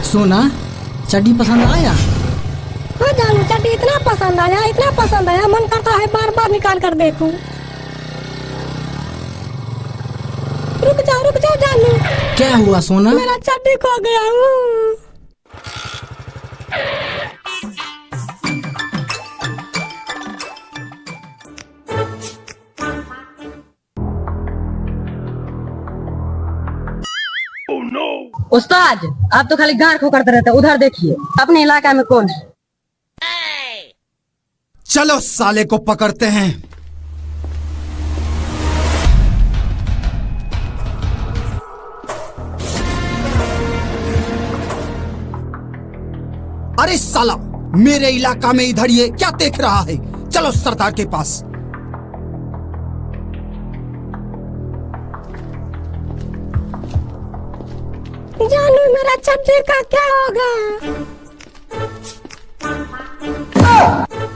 सोना, चड्डी पसंद आया? हाँ जानू, चड्डी इतना पसंद आया, मन करता है बार बार निकाल कर देखूं। रुक जाओ जानू। क्या हुआ सोना? मेरा चड्डी खो गया हूँ। उस्ताद, आप तो खाली गार खो करते रहते, उधर देखिए अपने इलाका में कौन है। चलो साले को पकड़ते हैं। अरे साला, मेरे इलाका में इधर ये क्या देख रहा है? चलो सरदार के पास। जानू, मेरा चड्डी का क्या होगा?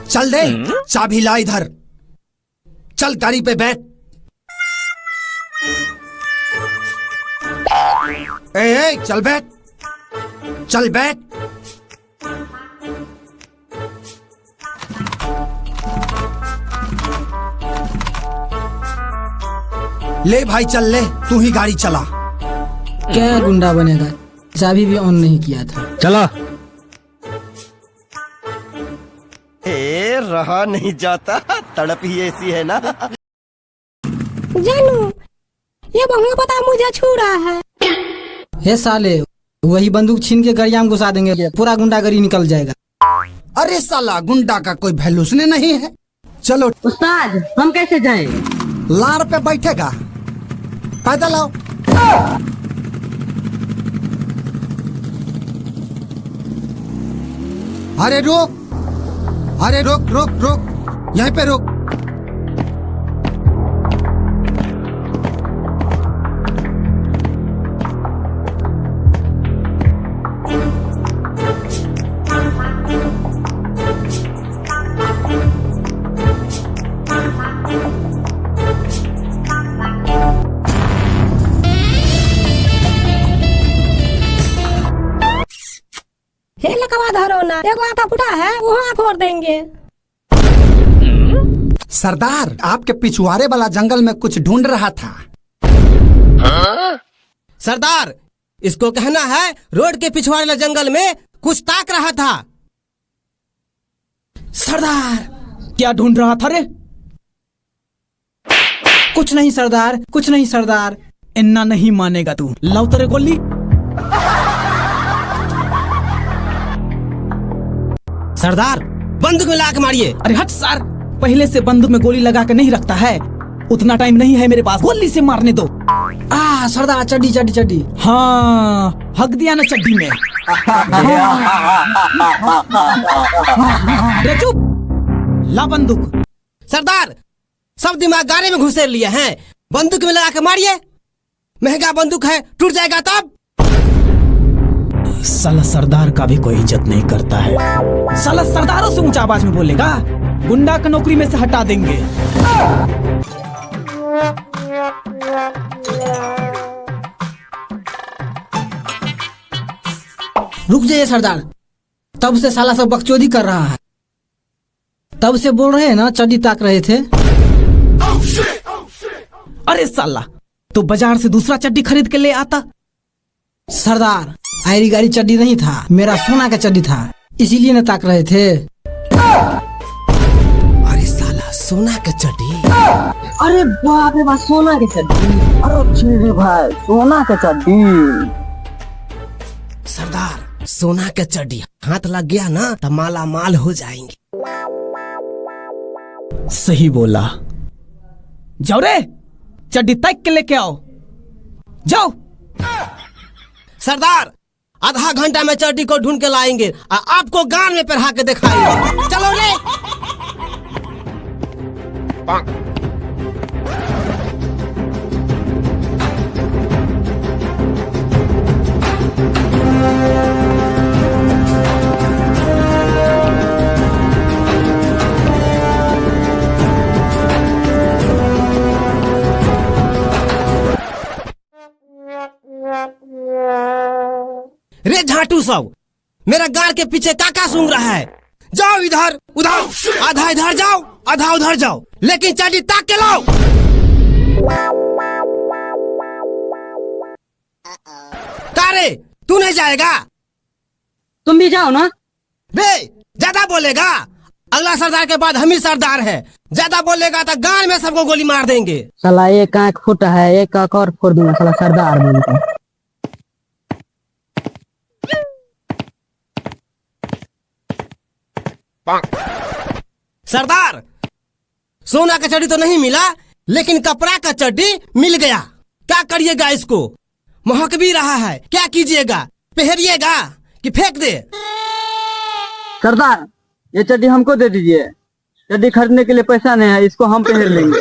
चल दे, चाबी ला इधर। चल गाड़ी पे बैठ। ए, चल बैठ, चल बैठ। ले भाई चल ले, तू ही गाड़ी चला। क्या गुंडा बनेगा? चाबी भी ऑन नहीं किया था। चला। रहा नहीं जाता, तड़प ही ऐसी है ना। जानू, ये बंगला पता मुझे छू रहा है। हे साले, वही बंदूक छीन के गरिया में घुसा देंगे, पूरा गुंडागरी निकल जाएगा। अरे साला, गुंडा का कोई भैलूसने नहीं है। चलो उस्ताद, हम कैसे जाएं? लार पे बैठेगा, पैदल आओ। अरे रुक, अरे रुक रुक रुक, यहीं पे रुक। हे लकवा धरो ना, एगो आटा फूटा है, वहाँ फोड़ देंगे। सरदार, आपके पिछुआरे वाला जंगल में कुछ ढूंढ रहा था। सरदार, इसको कहना है रोड के पिछवाड़े वाले जंगल में कुछ ताक रहा था। सरदार, क्या ढूंढ रहा था रे? कुछ नहीं सरदार, कुछ नहीं सरदार। इन्ना नहीं मानेगा तू। लाओ तेरे गोली। सरदार, बंदूक में लगा के मारिए। अरे हट सर, पहले से बंदूक में गोली लगा के नहीं रखता है, उतना टाइम नहीं है मेरे पास, गोली से मारने दो। सरदार, चड्डी चड्डी चड्डी। हाँ, हक दिया ना चड्डी में। अरे चुप, ला बंदूक। सरदार, सब दिमाग गाड़ी में घुसेर लिए हैं, बंदूक में लगा के मारिए। महंगा बंदूक है, टूट जाएगा तब। साला सरदार का भी कोई इज्जत नहीं करता है। साला सरदारों से ऊंचा आवाज में बोलेगा, गुंडा का नौकरी में से हटा देंगे। रुक जाइए सरदार, तब से साला सब बकचोदी कर रहा है। तब से बोल रहे हैं ना, चड्डी ताक रहे थे। अरे साला, तो बाजार से दूसरा चड्डी खरीद के ले आता। सरदार, आयरी गाड़ी चड्डी नहीं था, मेरा सोना का चड्डी था, इसीलिए न ताक रहे थे। अरे साला, सोना का चड्डी। अरे बाप रे बाप, सोना के चड्डी। अरे भाई, सोना का चड्डी। सरदार, सोना का चड्डी हाथ लग गया ना तो माला माल हो जाएंगे। सही बोला। जाओ रे, चड्डी तक के लेके आओ, जाओ। सरदार, आधा घंटा में चड्डी को ढूंढ के लाएंगे और आपको गान में पहना के दिखाएंगे। चलो रे। रे झाटू सब, मेरा गाड़ के पीछे काका सूंघ रहा है। जाओ इधर उधर, आधा इधर जाओ आधा उधर जाओ, लेकिन चड्डी ताक के लाओ। कारे तू नहीं जाएगा? तुम भी जाओ ना। रे ज्यादा बोलेगा, अगला सरदार के बाद हम ही सरदार है। ज्यादा बोलेगा तो गांव में सबको गोली मार देंगे। साला एक आंख फूटा है, एक आंख और फोड़ दूंगा साला सरदार बोलकर। सरदार, सोना का चड्डी तो नहीं मिला, लेकिन कपड़ा का चड्डी मिल गया। क्या करिएगा इसको? महक भी रहा है, क्या कीजिएगा? पहनिएगा कि फेंक दे? सरदार, ये चड्डी हमको दे दीजिए। चड्डी खरीदने के लिए पैसा नहीं है, इसको हम पहन लेंगे।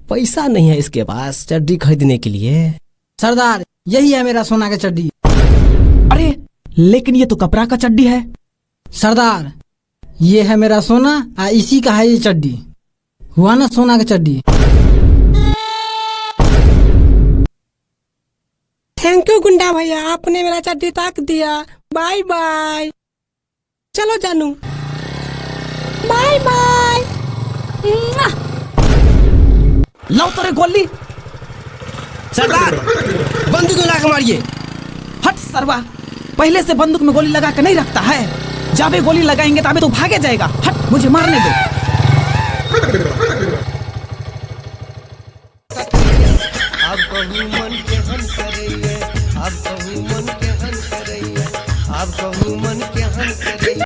पैसा नहीं है इसके पास चड्डी खरीदने के लिए। सरदार, यही है मेरा सोना का चड्डी। अरे लेकिन ये तो कपड़ा का चड्डी है। सरदार, ये है मेरा सोना, इसी का है ये चड्डी। हुआ ना सोना का चड्डी। थैंक यू गुंडा भैया, आपने मेरा चड्डी ताक दिया। Bye bye. चलो जानू। Bye bye. लाओ तेरे गोली। सरदार, बंदूक में लाकर मारिए। हट सरवा, पहले से बंदूक में गोली लगा के नहीं रखता है। जाबे गोली लगाएंगे तबे तो भागे जाएगा। हट, मुझे मारने दो। अब कहूँ मन के हम करैये, अब कहूँ मन के हम करैये, अब कहूँ